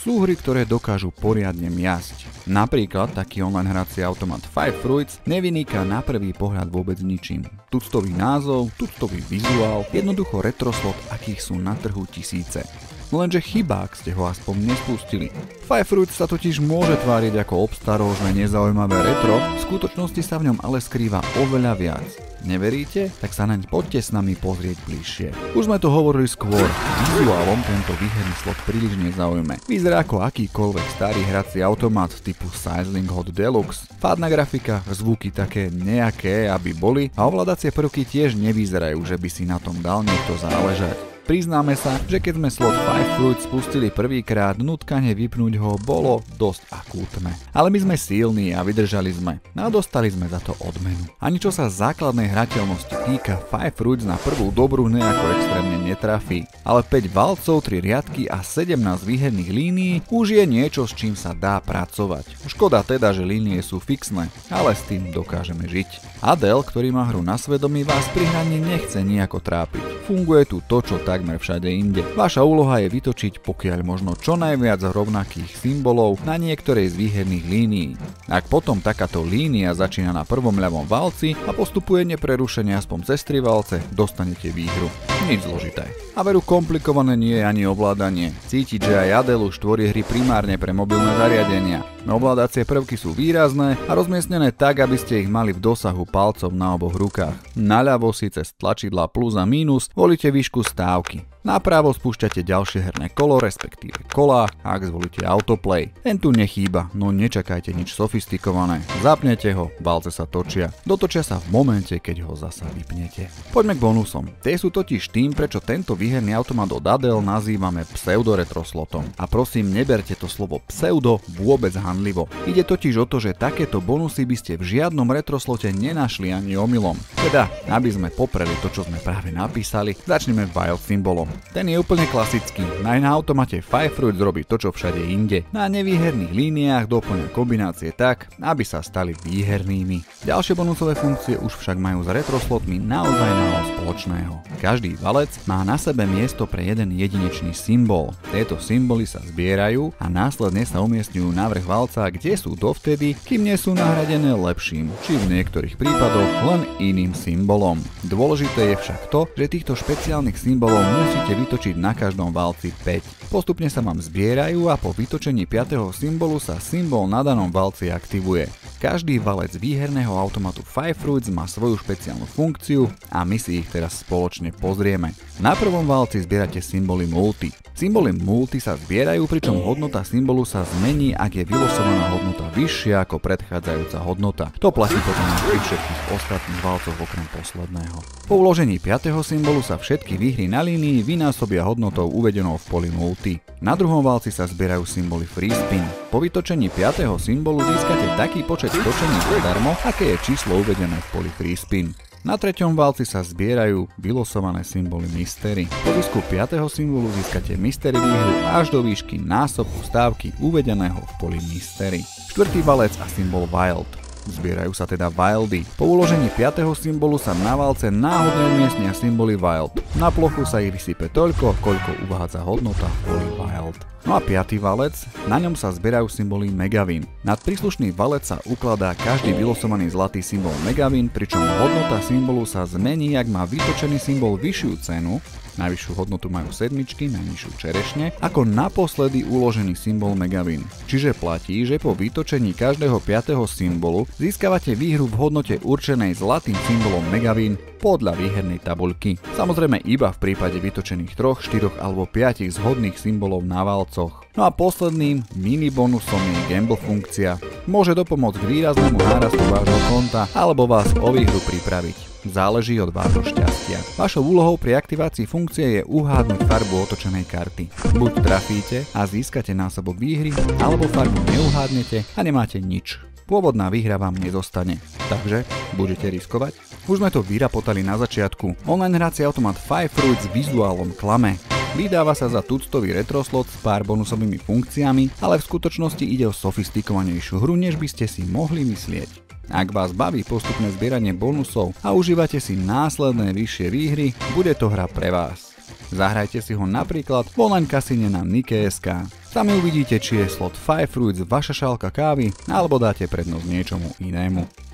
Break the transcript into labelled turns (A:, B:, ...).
A: sú hry, ktoré dokážu poriadne miasť. Napríklad taký online hrací automat Five Fruits nevyniká na prvý pohľad vôbec ničím. Tuctový názov, tuctový vizuál, jednoducho retroslot, akých sú na trhu tisíce. Lenže chyba, ak ste ho aspoň nespustili. Five Fruits sa totiž môže tváriť ako obstarožné nezaujímavé retro, v skutočnosti sa v ňom ale skrýva oveľa viac. Neveríte? Tak sa naň poďte s nami pozrieť bližšie. Už sme to hovorili skôr, vizuálom tento výherný slot príliš nezaujme. Vyzerá ako akýkoľvek starý hrací automat typu Sizzling Hot Deluxe. Fádna grafika, zvuky také nejaké, aby boli, a ovládacie prvky tiež nevyzerajú, že by si na tom dal niekto záležať. Priznáme sa, že keď sme slot Five Fruits spustili prvýkrát, nutkanie vypnúť ho bolo dosť akútne. Ale my sme silní a vydržali sme a dostali sme za to odmenu. Ani čo sa základnej hrateľnosti týka, Five Fruits na prvú dobrú nejako extrémne netrafí. Ale 5 valcov, 3 riadky a 17 výherných línií už je niečo, s čím sa dá pracovať. Škoda teda, že línie sú fixné, ale s tým dokážeme žiť. Adel, ktorý má hru na svedomí, vás pri hraní nechce nejako trápiť. Funguje tu to, čo takmer všade inde. Vaša úloha je vytočiť pokiaľ možno čo najviac rovnakých symbolov na niektorej z výherných línií. Ak potom takáto línia začína na prvom ľavom valci a postupuje neprerušene aspoň cez 3 valce, dostanete výhru. Nič zložité. A veru komplikované nie je ani ovládanie. Cítiť, že aj Adel už tvorí hry primárne pre mobilné zariadenia. Ovládacie prvky sú výrazné a rozmiestnené tak, aby ste ich mali v dosahu palcov na oboch rukách. Naľavo si cez tlačidlá plus a mínus volíte výšku stávky. Napravo spúšťate ďalšie herné kolo, respektíve kolá, ak zvolíte autoplay. Ten tu nechýba, no nečakajte nič sofistikované. Zapnete ho, valce sa točia. Dotočia sa v momente, keď ho zasa vypnete. Poďme k bonusom. Tie sú totiž tým, prečo tento výherný automat od Adel nazývame pseudoretroslotom. A prosím, neberte to slovo pseudo vôbec hanlivo. Ide totiž o to, že takéto bonusy by ste v žiadnom retroslote nenašli ani omylom. Teda, aby sme popreli to, čo sme práve napísali, začneme wild symbolom. Ten je úplne klasický, aj na automate Five Fruits robí to, čo všade inde. Na nevýherných líniách doplňa kombinácie tak, aby sa stali výhernými. Ďalšie bonusové funkcie už však majú s retroslotmi naozaj málo spoločného. Každý valec má na sebe miesto pre jeden jedinečný symbol. Tieto symboly sa zbierajú a následne sa umiestňujú na vrch valca, kde sú dovtedy, kým nie sú nahradené lepším, či v niektorých prípadoch len iným symbolom. Dôležité je však to, že týchto špeciálnych symbolov musíte vytočiť na každom valci 5. Postupne sa vám zbierajú a po vytočení 5. symbolu sa symbol na danom valci aktivuje. Každý valec výherného automatu Five Fruits má svoju špeciálnu funkciu a my si ich teraz spoločne pozrieme. Na prvom valci zbierate symboly multi. Symboly multi sa zbierajú, pričom hodnota symbolu sa zmení, ak je vylosovaná hodnota vyššia ako predchádzajúca hodnota. To platí potom na všetkých ostatných valcoch okrem posledného. Po uložení 5. symbolu sa všetky výhry na línii vynásobia hodnotou uvedenou v poli multi. Na druhom valci sa zbierajú symboly free spin. Po vytočení 5. symbolu získate taký počet točení zadarmo, aké je číslo uvedené v poli free spin. Na treťom valci sa zbierajú vylosované symboly mystery. Po zisku 5. symbolu získate mystery výhru až do výšky násobku stávky uvedeného v poli mystery. Štvrtý valec a symbol wild. Zbierajú sa teda wildy. Po uložení 5. symbolu sa na valce náhodne umiestnia symboly wild. Na plochu sa ich vysype toľko, koľko uvádza hodnota v poli wild. No a 5. valec, na ňom sa zbierajú symboly Megavin. Nad príslušný valec sa ukladá každý vylosovaný zlatý symbol Megavin, pričom hodnota symbolu sa zmení, ak má vytočený symbol vyššiu cenu, najvyššiu hodnotu majú sedmičky, najnižšiu čerešne, ako naposledy uložený symbol Megavin. Čiže platí, že po vytočení každého 5. symbolu získavate výhru v hodnote určenej zlatým symbolom Megavin podľa výhernej tabuľky. Samozrejme iba v prípade vytočených 3, 4 alebo 5 zhodných symbolov na valcoch. No a posledným mini bonusom je gamble funkcia. Môže dopomôcť k výraznému nárastu vášho konta alebo vás o výhru pripraviť. Záleží od vášho šťastia. Vašou úlohou pri aktivácii funkcie je uhádnuť farbu otočenej karty. Buď trafíte a získate násobok výhry, alebo farbu neuhádnete a nemáte nič. Pôvodná výhra vám nezostane. Takže budete riskovať? Už sme to vyrapotali na začiatku. Online hrací automat Five Fruits s vizuálom klame. Vydáva sa za tuctový retroslot s pár bonusovými funkciami, ale v skutočnosti ide o sofistikovanejšiu hru, než by ste si mohli myslieť. Ak vás baví postupné zbieranie bonusov a užívate si následné vyššie výhry, bude to hra pre vás. Zahrajte si ho napríklad v online kasíne na Nike.sk. V Sami uvidíte, či je slot 5 Fruits vaša šálka kávy, alebo dáte prednosť niečomu inému.